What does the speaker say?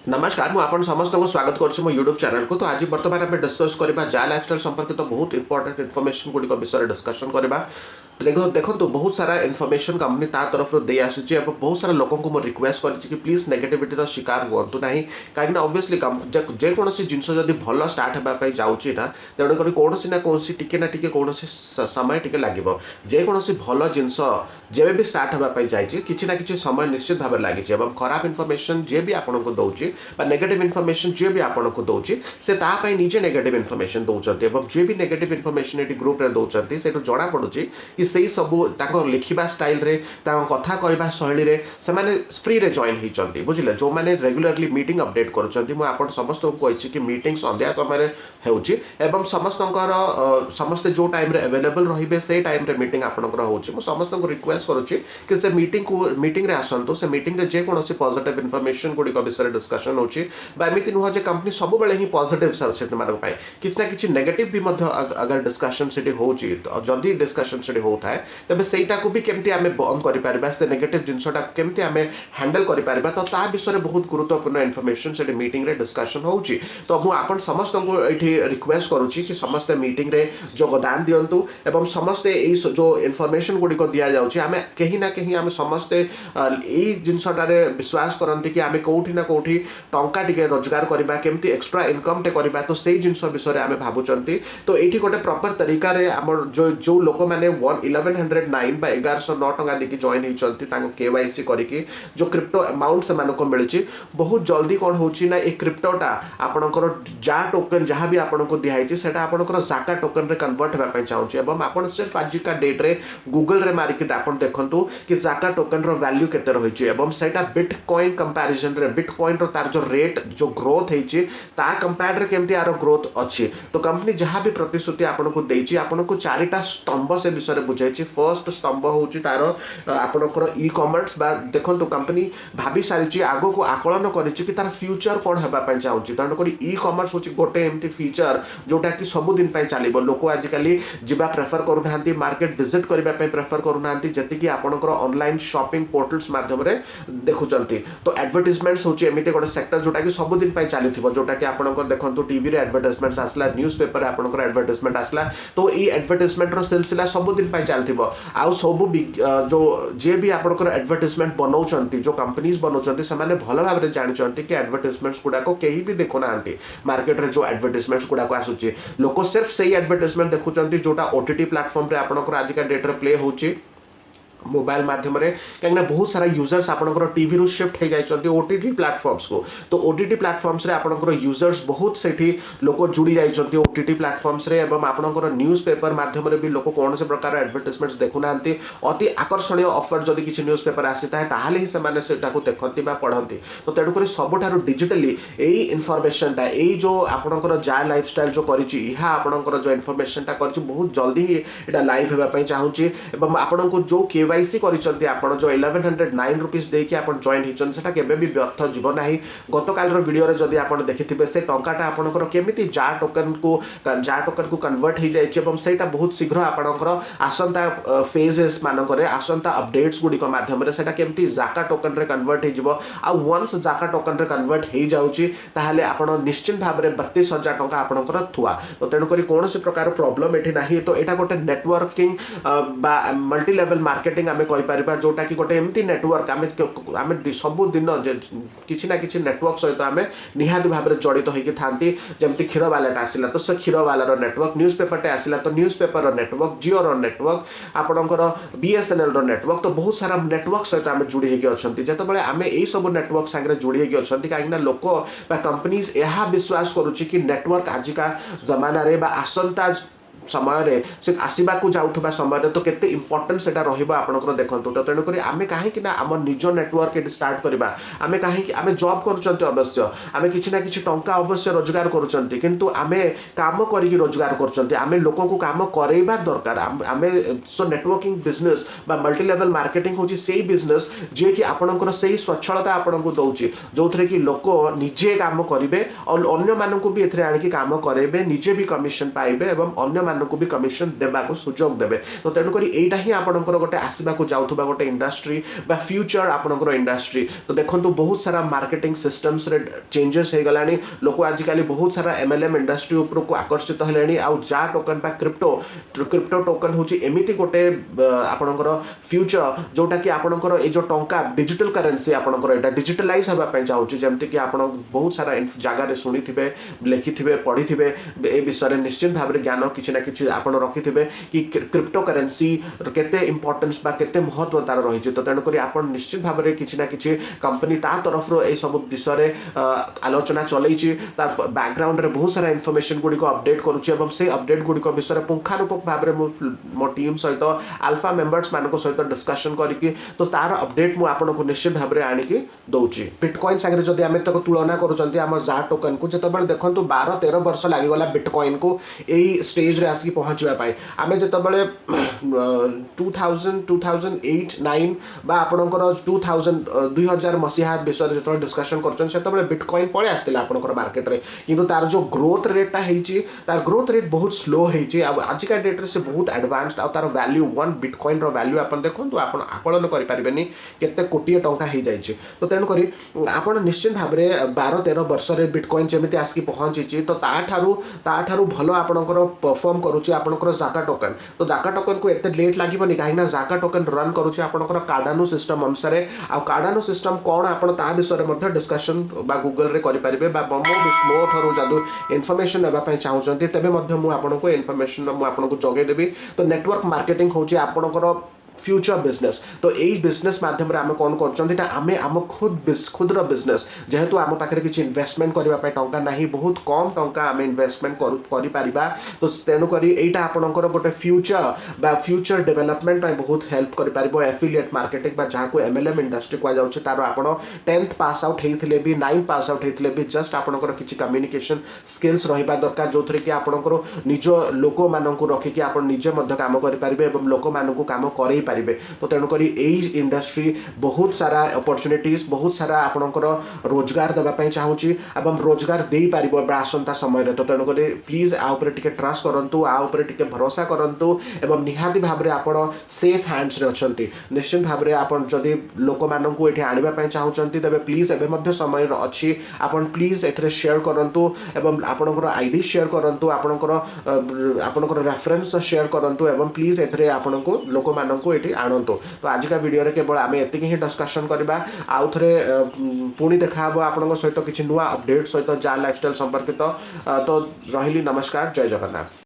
नमस्कार मु आपन समस्त को स्वागत करछु मो YouTube चैनल को। तो आज वर्तमान आम डिस्कस करबा जा लाइफस्टाइल संपर्कित तो बहुत इंपोर्टेंट इनफॉरमेशन गुडी को विषय डिस्कशन करबा। देखो बहुत सारा इनफॉरमेशन कंपनी ता तरफ दे आसी और बहुत सारा लोगों को मैं रिक्वेस्ट करी कि प्लीज नेगेटिविटी शिकार हुंतु ना कहीं ऑब्वियसली जेकोसी जिनस जब भल स्टार्ट होगापी जाऊँगी ना तेणुक कौन ना कौन टी कौन समय टी लगे जेकोसी भल जिनस जब भी स्टार्ट होगापी जाइए किसी ना कि समय निश्चित भाव लगी खराब इनफॉरमेशन जे भी आपको दौर नेगेटिव इनफॉरमेशन जे भी आपको दौर से निजे नेगेटिव इनफॉरमेशन दौरान जे भी नेगेटिव इनफॉरमेशन ये ग्रुप रे दौरान से जना पड़ी कि से सबू लिखा स्टाइल रे कथा कहवा शैली रे से फ्री रे जॉइन होती बुझे जो मैंने रेगुलरली मीटिंग अपडेट कर समस्त को कही कि मीटिंग संध्या समय होची समस्त समस्ते जो टाइम रे अवेलेबल रहिबे से टाइम रे मीटिंग आपनकर होची मु समस्त को रिक्वेस्ट करूची कि से मीटिंग रे आसंतु से मीटिंग रे जे कोनोसी पॉजिटिव इनफॉरमेशन गुडी को विषय डिस्कशन होची बा एमिति नुह जे कंपनी सब बेले ही पॉजिटिव सब्जेक्ट मानक पाए किछ ना किछ नेगेटिव भी मध्य अगर डिस्कशन सेठी होची तो जदी डिस्कशन सेठी होता है तबे सेटा को भी केमती आमे बंद करि परबा से नेगेटिव जिंसटा केमती आमे हैंडल करि परबा तो ता विषय बहुत गुरुत्वपूर्ण इनफॉरमेशन सेठी मीटिंग रे डिस्कशन होची। तो मु आपन समस्त को एठी रिक्वेस्ट करूची कि समस्त मीटिंग रे योगदान दियंतु एवं समस्त ए जो इनफॉरमेशन गुडी को दिया जाउची आमे कहीं ना कहीं आमे समस्त ए जिंसटा रे विश्वास करंती कि आमे कोठी ना कोठी टंका टिके रोजगार करबा केमती एक्स्ट्रा इनकम टे करबा तो सेही जिंस विषय आमे भाबुचंती। तो एठी गोटे प्रॉपर तरीका रे हमर जो लोक माने 1109 बा 1109 टंका देकी जॉइन होइचंती तांको केवाईसी करिकी जो क्रिप्टो अमाउंट से मानको मिलुची बहुत जल्दी कोन होची ना ए क्रिप्टोटा आपनकर जा टोकन जहां भी आपनको दिहाइची सेटा आपनकर जाका टोकन रे कन्वर्ट हेबा पय चाहूची एवं आपन सिर्फ आज का डेट रे गूगल रे मारी के आपन देखंतु कि जाका टोकन रो वैल्यू केते रहिची एवं सेटा बिटकॉइन कंपैरिजन रे बिटकॉइन रो तार जो रेट जो ग्रोथ हेची ता कंपेयर रे केमती आरो ग्रोथ अछि। तो कंपनी जहां भी प्रतिश्रुति आपनको देची आपनको चारिटा स्तंभ से विषय बुझाइची। फर्स्ट स्तंभ होची तारो आपनकर ई कॉमर्स बा देखंतु कंपनी भाबी सारिची आगो को आकलन करिची कि तार फ्यूचर कोन हेबा पय चाहूची तेणु करी ई कॉमर्स होची गोटे एमती फीचर जोटा कि सब दिन पय चलिबो लोक आज काली जिबा प्रेफर करू नांती मार्केट विजिट करबा पय प्रेफर करू नांती जति कि आपनकर ऑनलाइन शॉपिंग पोर्टल्स माध्यम रे देखुचंती। तो एडवर्टाइजमेंट्स होची एमिते गोटे सेक्टर जोटा कि सब दिन पय चलिथिबो जोटा कि आपनकर देखंतु टीवी रे एडवर्टाइजमेंट्स आसला न्यूज़पेपर रे आपनकर एडवर्टाइजमेंट आसला तो ई एडवर्टाइजमेंट रो सिलसिला सब दिन पय चलथिबो आ सब जो जे भी आपनकर एडवर्टाइजमेंट बनाउचंती जो कंपनीज बनाउचंती से माने भलो भाव रे जानिचंती कि एडवर्टाइजमेंट्स गुडा को केही भी देखो नांती मार्केट रे जो एडवर्टाइजमेंट्स गुडा को आसुची लोक सिर्फ सही एडवर्टाइजमेंट देखुचंती जोटा ओटीटी प्लेटफॉर्म रे आपनकर आज का डेट रे प्ले होची मोबाइल माध्यम रे कहीं बहुत सारा यूजर्स आपनकर टीवी रु शिफ्ट हो जाइछंती ओटीटी प्लेटफॉर्म्स को। तो ओटीटी प्लेटफॉर्म्स रे आपनकर यूजर्स बहुत सेठी लोक जुड़ी जाइछंती ओटीटी प्लेटफॉर्म्स रे एवं आपनकर न्यूज़पेपर माध्यम रे भी लोक कोन से प्रकार एडवर्टाइजमेंट्स देखु नांती अति आकर्षणीय ऑफर जदी किछि न्यूज़पेपर आसीता है ताहाले ही से माने सेटा को देखंती बा पढंती। तो तेडु करी सबठारु डिजिटली एई इन्फॉर्मेशन ता एई जो आपनकर जा लाइफस्टाइल जो करिछि इहा आपनकर जो इन्फॉर्मेशन ता करिछि बहुत जल्दी ही एटा लाइव हेबा पय चाहूची एवं आपनको जो केवाईसी करिसंती आपण जो 1109 रुपीस देकी आपण जॉइन हिचन सेटा केबे भी व्यर्थ जीव नाही। गतकाल रो वीडियो रे जदी आपण देखिथिबे से टंकाटा आपनकर केमिति जा टोकन को कन्वर्ट हो जाइछ एवं सेटा बहुत शीघ्र आपनकर आसंता फेजेस मानकरे आसंता अपडेट्स गुडी को माध्यम रे सेटा केमिति जाका टोकन रे कन्वर्ट हो जिवो आ वंस जाका टोकन रे कन्वर्ट हो जाउची ताहाले आपण निश्चित भाव रे 32000 टंका आपनकर थुआ। तो तेनु करी कोनोसी प्रकार प्रॉब्लम एठी नाही। तो एटा गोटे नेटवर्किंग बा मल्टी लेवल मार्केटिंग आमे कहि परिबा जोटा कि गोटे एमती नेटवर्क आमे सब दिन किछि ना किछि नेटवर्क सहित आमे निहाती भाव रे जड़ित होइके थांती जेमती क्षीर वालाटा आसिला तो से क्षीर वालार नेटवर्क न्यूज़पेपर टे आसिला तो न्यूज़पेपर रो नेटवर्क जियो रो नेटवर्क आपणकर बीएसएनएल रो नेटवर्क तो बहुत सारा नेटवर्क सहित आमे जुड़ी होइके अछंती जेतेबेले आमे एई सब नेटवर्क संगे जुड़ी होइके अछंती काहेकि लोक बा कंपनीज एहा विश्वास करूची कि नेटवर्क आजिका जमाना रे बा आसंता समय रे से आसीबा को जाउथबा समय रे तो केते इंपोर्टेंट सेटा रहिबा आपनकर देखंतु। तो तेनु करी आमे काहे कि ना हमर निज नेटवर्क एट स्टार्ट करबा आमे काहे कि आमे जॉब करूचंती अवश्य आमे किछि ना किछि टंका अवश्य रोजगार करूचंती किंतु आमे काम करिकि रोजगार करूचंती आमे लोकन को काम करैबा दरकार आमे सो नेटवर्किंग बिजनेस बा मल्टी लेवल मार्केटिंग होची सेही बिजनेस जे कि आपनकर सेही स्वच्छलता आपनको दउची जोथरे कि लोक निजे काम करिवे और अन्य माननको भी एथरे आनि कि काम करैबे निजे भी कमिशन पाइबे एवं अन्य मानक भी कमिशन देवा सुजोग देवे। तो तेणुक यहीटा ही आपंकर गोटे आसवाक जाऊा गोटे इंडस्ट्री बा फ्यूचर आपंकर इंडस्ट्री। तो देखो बहुत सारा मार्केटिंग सिस्टम्स रे चेंजेस हो गला। लोक आजिकल बहुत सारा एमएलएम इंडस्ट्री उपरक आकर्षित हेले। आउ जा टोकन बा क्रिप्टो टोकन हूँ एमती गोटे आपंकर फ्यूचर जोटा कि आपंकर ये जो टंका डिजिटल करेन्सी आपंकर यहाँ डिजिटलाइज होगापी चाहिए। जमती कि आप बहुत सारा जगार शुणी थे लिखि थे पढ़ी थे ए विषय निश्चित भाव में ज्ञान किसी ना कि आप रखि थे कि क्रिप्टो करेन्सी केते इंपोर्टेंस बा केते महत्व तार रही। तो तेणुक आप निश्चित भाव में किसी ना कि कंपनी ता तरफ ये सब विषय आलोचना चलई बैकग्राउंड रे बहुत सारा इनफॉरमेशन गुड़ी को अपडेट करुच्ची से अपडेट गुड़ी विषय पुंखानुपुंख भाव में मो टीम सहित अल्फा मेंबर्स मान सहित डिस्कशन करके तो तार अपडेट मुझे आपको निश्चित भाव में आणिकी दौची। बिटकॉइन सागर जब आम तक तुलना करुँच जा टोकन को जो देखो 12-13 वर्ष लगिगला बिटकॉइन को यही स्टेज रे आसिक पहुँचापी। आम जो 2008-9 बा आपणकर 2000 मसीहा विषय जो डिस्कसन कर बिटकॉइन पड़े आसला आपंकर मार्केट रे किंतु तार जो ग्रोथ रेटा तार ग्रोथ रेट बहुत स्लो होती। आजिका डेट्रे से बहुत एडवांस्ड आ तार वैल्यू 1 बिटकॉइन रो वैल्यू आप देखो आप आकलन करें केते कोटी टंका हो जाए। तो तेणुक आप निश्चित भाव में 12-13 वर्ष रे बिटकॉइन जमी आसिक पहुँची तो ताठारू भल आपंकर परफॉर्म करुच्ची आपंकर जाका टोकन। तो जाका टोकन को एत लेट लगे कहीं जाका टोकन रन करुच्ची आपंकर कार्डानो सिस्टम अनुसार। आ कार्डानो सिस्टम कौन आप विषय डिस्कसन बा गूगल रे करेंगे मो ठार जदि इनफॉरमेशन नापी चाहते तेज मुझे इनफॉरमेशन मुझे जगेदेवी। तो नेटवर्क मार्केटिंग हूँ आपंकर फ्यूचर बिजनेस। तो यही बिजनेस माध्यम आम कौन करम खुदर बिजनेस जेहेतु आम पाखे किसी इन्वेस्टमेंट करने टंका ना बहुत कम टंका आम इन्वेस्टमेंट कर। तो तेणुक यहाँ आपंकर गोटे फ्यूचर डेवलपमेंट बहुत हेल्प कर एफिलिएट मार्केटिंग जहाँ को एमएलएम इंडस्ट्री कहुँ तार आप 10th पास आउट होते भी 9th पास आउट होते भी जस्ट आपंकर किसी कम्युनिकेशन स्किल्स रहा दरकार जो थी कि आपंकर निज लोक मान रखिकी आप निजे कम करेंगे और लोक मान कम कर। तो तेणुक यही इंडस्ट्री बहुत सारा अपॉर्चुनिटीज बहुत सारा आपंकर रोजगार देवाई चाहूँगी एवं रोजगार दे पार आसंता समय। तो तेणुक प्लीज आउे टे ट्रस्ट करूँ आउे टे भरोसा करूँ एवं निहाती भाव में आप सेफ हैंड्स रे अच्छा। निश्चित भाव में आप जदि लोक मानू ये आने चाहते तेज प्लीज एवं समय अच्छी आप प्लीज ए शेयर करूँ एवं आपंकर आईडी शेयर करूँ आपंकर रेफरेंस शेयर करूँ एवं प्लीज एपन को लोक मानू ये आणतु। तो आजिका वीडियो केवल आम एति ही डिस्कसन करवा आउ थे पुणी देखा आपण सहित किसी नुआ अपडेट सहित जा लाइफस्टाइल संपर्कित। तो रही नमस्कार जय जगन्नाथ।